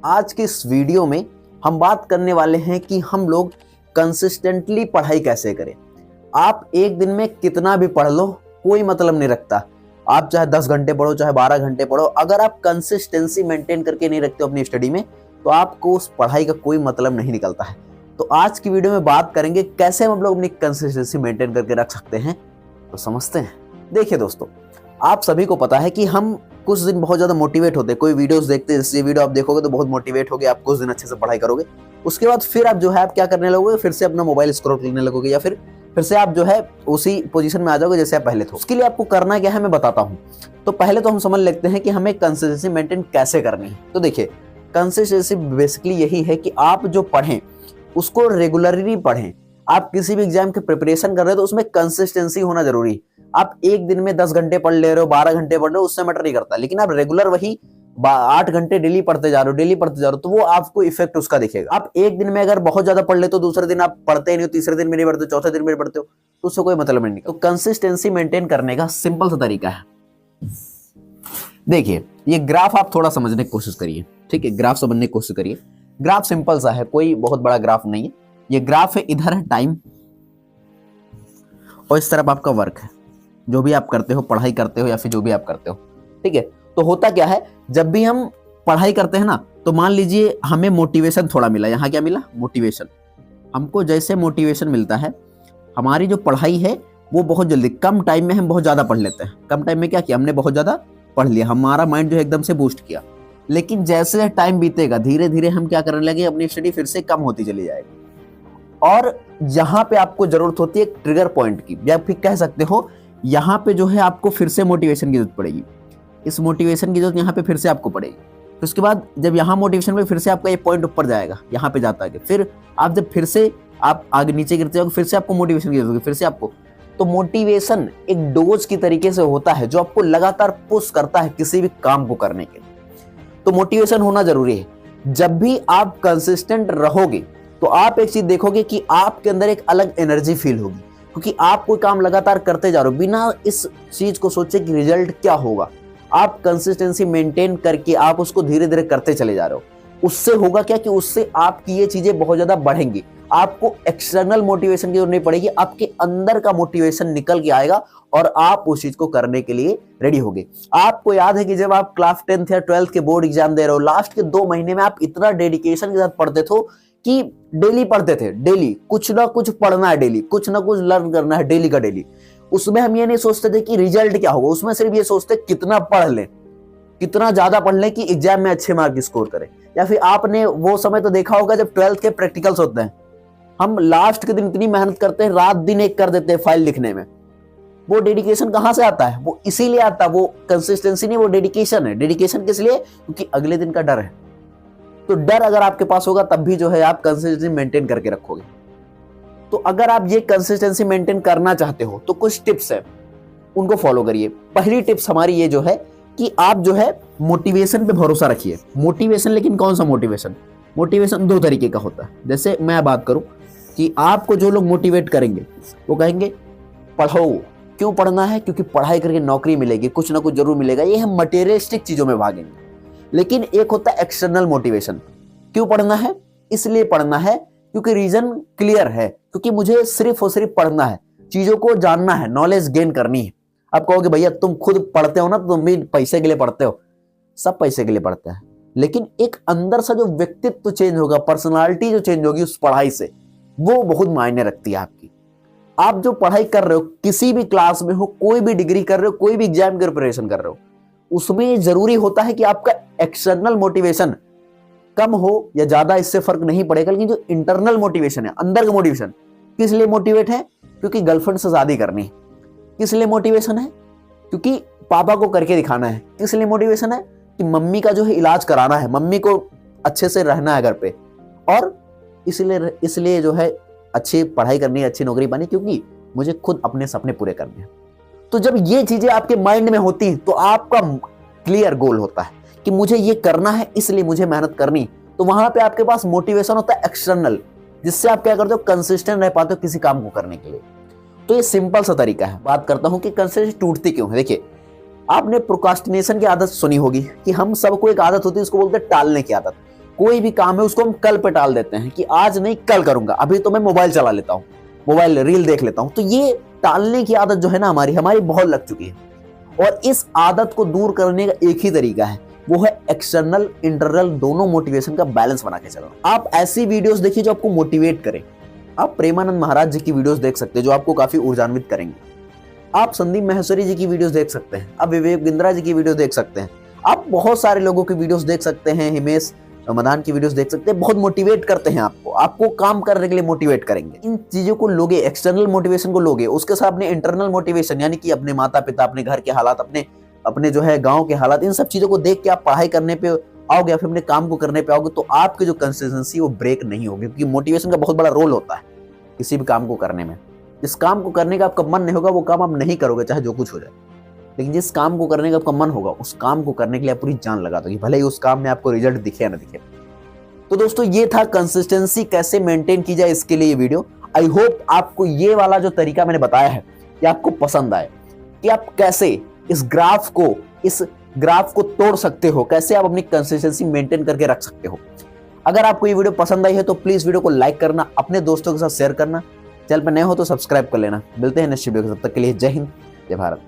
आज के इस वीडियो में हम बात करने वाले हैं कि हम लोग कंसिस्टेंटली पढ़ाई कैसे करें। आप एक दिन में कितना भी पढ़ लो कोई मतलब नहीं रखता। आप चाहे 10 घंटे पढ़ो चाहे 12 घंटे पढ़ो, अगर आप कंसिस्टेंसी मेंटेन करके नहीं रखते हो अपनी स्टडी में तो आपको उस पढ़ाई का कोई मतलब नहीं निकलता है। तो आज की वीडियो में बात करेंगे कैसे हम लोग अपनी कंसिस्टेंसी मेंटेन करके रख सकते हैं। तो समझते हैं। देखिए दोस्तों, आप सभी को पता है कि हम कुछ दिन बहुत ज़्यादा मोटिवेट होते हैं, कोई वीडियोस देखते हैं, जैसे ये वीडियो आप देखोगे तो बहुत मोटिवेट होगे, आप कुछ दिन अच्छे से पढ़ाई करोगे, उसके बाद फिर आप जो है आप क्या करने लगोगे, फिर से अपना मोबाइल स्क्रॉल करने लगोगे या फिर से आप जो है उसी पोजीशन में आ जाओगे जैसे आप पहले थे। उसके लिए आपको करना क्या है मैं बताता हूँ। तो पहले तो हम समझ लेते हैं कि हमें कंसिस्टेंसी मेंटेन कैसे करनी है। तो देखिए, कंसिस्टेंसी बेसिकली यही है कि आप जो पढ़ें उसको रेगुलरली पढ़ें। आप किसी भी एग्जाम की प्रिपरेशन कर रहे हो तो उसमें कंसिस्टेंसी होना जरूरी है। आप एक दिन में 10 घंटे पढ़ ले रहे हो, 12 घंटे पढ़ रहे हो, उससे मैटर नहीं करता, लेकिन आप रेगुलर वही 8 घंटे डेली पढ़ते जा रहे हो तो वो आपको इफेक्ट उसका दिखेगा। आप एक दिन में अगर बहुत ज्यादा पढ़ लेते हो, दूसरे दिन आप पढ़ते नहीं हो, तीसरे दिन में नहीं पढ़ते, चौथे दिन में नहीं पढ़ते हो, तो उससे कोई मतलब नहीं। तो कंसिस्टेंसी मेंटेन करने का सिंपल सा तरीका है। देखिए, ये ग्राफ आप थोड़ा समझने की कोशिश करिए, ठीक है। ग्राफ समझने की कोशिश करिए। ग्राफ सिंपल सा है, कोई बहुत बड़ा ग्राफ नहीं है। ये ग्राफ है, इधर है टाइम और इस तरफ आपका वर्क है, जो भी आप करते हो, पढ़ाई करते हो या फिर जो भी आप करते हो, ठीक है। तो होता क्या है, जब भी हम पढ़ाई करते हैं ना, तो मान लीजिए हमें मोटिवेशन थोड़ा मिला। यहाँ क्या मिला? मोटिवेशन। हमको जैसे मोटिवेशन मिलता है, हमारी जो पढ़ाई है वो बहुत जल्दी, कम टाइम में हम बहुत ज़्यादा पढ़ लेते हैं। कम टाइम में क्या किया हमने, बहुत ज़्यादा पढ़ लिया, हमारा माइंड जो है एकदम से बूस्ट किया। लेकिन जैसे टाइम बीतेगा धीरे धीरे हम क्या करने लगे, अपनी स्टडी फिर से कम होती चली जाएगी। और यहाँ पे आपको जरूरत होती है एक ट्रिगर पॉइंट की, या फिर कह सकते हो यहाँ पे जो है आपको फिर से मोटिवेशन की जरूरत पड़ेगी। इस मोटिवेशन की जरूरत यहाँ पे फिर से आपको पड़ेगी। तो उसके बाद जब यहाँ मोटिवेशन में फिर से आपका ये पॉइंट ऊपर जाएगा, यहाँ पे जाता है, फिर आप जब फिर से आप आगे नीचे गिरते जाओगे, फिर से आपको मोटिवेशन की जरूरत होगी, फिर से आपको। तो मोटिवेशन एक डोज की तरीके से होता है जो आपको लगातार पुश करता है किसी भी काम को करने के लिए। तो मोटिवेशन होना जरूरी है। जब भी आप कंसिस्टेंट रहोगे तो आप एक चीज देखोगे कि आपके अंदर एक अलग एनर्जी फील होगी, क्योंकि आप कोई काम लगातार करते जा रहे हो बिना इस चीज को सोचे कि रिजल्ट क्या होगा। आप कंसिस्टेंसी मेंटेन करके आप उसको धीरे धीरे करते चले जा रहे हो। उससे होगा क्या कि उससे आपकी ये चीजें बहुत ज्यादा बढ़ेंगी। आपको एक्सटर्नल मोटिवेशन की जरूरत नहीं पड़ेगी, आपके अंदर का मोटिवेशन निकल के आएगा और आप उस चीज को करने के लिए रेडी होगे। आपको याद है कि जब आप क्लास 10th या 12th के बोर्ड एग्जाम दे रहे हो, लास्ट के 2 महीने में आप इतना डेडिकेशन के साथ पढ़ते थे कि डेली पढ़ते थे, डेली कुछ ना कुछ पढ़ना है, डेली कुछ ना कुछ लर्न करना है, डेली का डेली। उसमें हम ये नहीं सोचते थे कि रिजल्ट क्या होगा, उसमें सिर्फ ये सोचते कितना पढ़ लें, कितना ज्यादा पढ़ लें कि एग्जाम में अच्छे मार्क स्कोर करें। या फिर आपने वो समय तो देखा होगा जब 12th के प्रैक्टिकल्स होते हैं, हम लास्ट के दिन इतनी मेहनत करते हैं, रात दिन एक कर देते हैं फाइल लिखने में। वो डेडिकेशन कहां से आता है? वो इसीलिए आता है, वो कंसिस्टेंसी नहीं, वो डेडिकेशन है। डेडिकेशन किस लिए? क्योंकि अगले दिन का डर है। तो डर अगर आपके पास होगा तब भी जो है आप कंसिस्टेंसी मेंटेन करके रखोगे। तो अगर आप ये कंसिस्टेंसी मेंटेन करना चाहते हो तो कुछ टिप्स है, उनको फॉलो करिए। पहली टिप्स हमारी ये जो है कि आप जो है मोटिवेशन पे भरोसा रखिए। मोटिवेशन, लेकिन कौन सा मोटिवेशन? मोटिवेशन 2 तरीके का होता है। जैसे मैं बात करूं कि आपको जो लोग मोटिवेट करेंगे वो कहेंगे पढ़ो। क्यों पढ़ना है? क्योंकि पढ़ाई करके नौकरी मिलेगी, कुछ ना कुछ जरूर मिलेगा। ये हम मटेरियलिस्टिक चीजों में भागेंगे। लेकिन एक होता है एक्सटर्नल मोटिवेशन। क्यों पढ़ना है? इसलिए पढ़ना है क्योंकि रीजन क्लियर है, क्योंकि मुझे सिर्फ और सिर्फ पढ़ना है, चीजों को जानना है, नॉलेज गेन करनी है। आप कहोगे भैया तुम खुद पढ़ते हो ना, तो तुम भी पैसे के लिए पढ़ते हो। सब पैसे के लिए पढ़ते हैं, लेकिन एक अंदर सा जो व्यक्तित्व चेंज होगा, पर्सनालिटी जो चेंज होगी उस पढ़ाई से, वो बहुत मायने रखती है आपकी। आप जो पढ़ाई कर रहे हो, किसी भी क्लास में हो, कोई भी डिग्री कर रहे हो, कोई भी एग्जाम की प्रिपरेशन कर रहे हो, उसमें जरूरी होता है कि आपका एक्सटर्नल मोटिवेशन कम हो या ज्यादा, इससे फर्क नहीं पड़ेगा। लेकिन जो इंटरनल मोटिवेशन है, अंदर का मोटिवेशन, किस लिए मोटिवेट है? क्योंकि गर्लफ्रेंड से शादी करनी है। किस लिए मोटिवेशन है? क्योंकि पापा को करके दिखाना है। किस लिए मोटिवेशन है? कि मम्मी का जो है इलाज कराना है, मम्मी को अच्छे से रहना है घर पे। और इसलिए जो है अच्छी पढ़ाई करनी है, अच्छी नौकरी पानी, क्योंकि मुझे खुद अपने सपने पूरे करने हैं। तो जब ये चीजें आपके माइंड में होती हैं तो आपका क्लियर गोल होता है कि मुझे ये करना है, इसलिए मुझे मेहनत करनी। तो वहां पे आपके पास मोटिवेशन होता है एक्सटर्नल, जिससे आप क्या करते हो, कंसिस्टेंट रह पाते हो किसी काम को करने के लिए। तो ये सिंपल सा तरीका है। बात करता हूं कि कंसिस्टेंसी टूटती क्यों है। देखिए, आपने प्रोक्रास्टिनेशन की आदत सुनी होगी कि हम सबको एक आदत होती है, उसको बोलते हैं टालने की आदत। कोई भी काम है उसको हम कल पे टाल देते हैं कि आज नहीं कल करूंगा, अभी तो मैं मोबाइल चला लेता हूँ, मोबाइल रील देख लेता हूँ। तो ये टालने की आदत जो है ना हमारी बहुत लग चुकी है। और इस आदत को दूर करने का एक ही तरीका है, वो है एक्सटर्नल इंटरनल दोनों मोटिवेशन का बैलेंस बना के चलना। आप ऐसी वीडियोस देखिए जो आपको मोटिवेट करे। आप प्रेमानंद महाराज जी की वीडियोस देख सकते हैं जो आपको काफी ऊर्जान्वित करेंगे। आप संदीप माहेश्वरी जी की वीडियोस देख सकते हैं, आप विवेक बिंद्रा जी की वीडियोस देख सकते हैं, आप बहुत सारे लोगों की वीडियोस देख सकते हैं, हिमेश मदान की वीडियोस देख सकते हैं, बहुत मोटिवेट करते हैं आपको काम करने के लिए मोटिवेट करेंगे। इन चीजों को लोगे, एक्सटर्नल मोटिवेशन को लोगे, उसके साथ अपने इंटरनल मोटिवेशन यानी कि अपने माता पिता, अपने घर के हालात, अपने जो है गांव के हालात, इन सब चीजों को देख के आप पढ़ाई करने पे आओगे या फिर अपने काम को करने पे आओगे, तो आपकी जो कंसिस्टेंसी वो ब्रेक नहीं होगी। क्योंकि मोटिवेशन का बहुत बड़ा रोल होता है किसी भी काम को करने में। जिस काम को करने का आपका मन नहीं होगा वो काम आप नहीं करोगे, चाहे जो कुछ हो जाए। लेकिन जिस काम को करने का आपका मन होगा उस काम को करने के लिए आप पूरी जान लगा दोगे, भले ही उस काम में आपको रिजल्ट दिखे या ना दिखे। तो दोस्तों ये था कंसिस्टेंसी कैसे मेंटेन की जाए, इसके लिए ये वीडियो। आई होप आपको ये वाला जो तरीका मैंने बताया है ये आपको पसंद आए, कि आप कैसे इस ग्राफ को तोड़ सकते हो, कैसे आप अपनी कंसिस्टेंसी मेंटेन करके रख सकते हो। अगर आपको ये वीडियो पसंद आई है तो प्लीज वीडियो को लाइक करना, अपने दोस्तों के साथ शेयर करना, चैनल पर नए हो तो सब्सक्राइब कर लेना। मिलते हैं नेक्स्ट वीडियो, तब तक के लिए जय हिंद, जय भारत।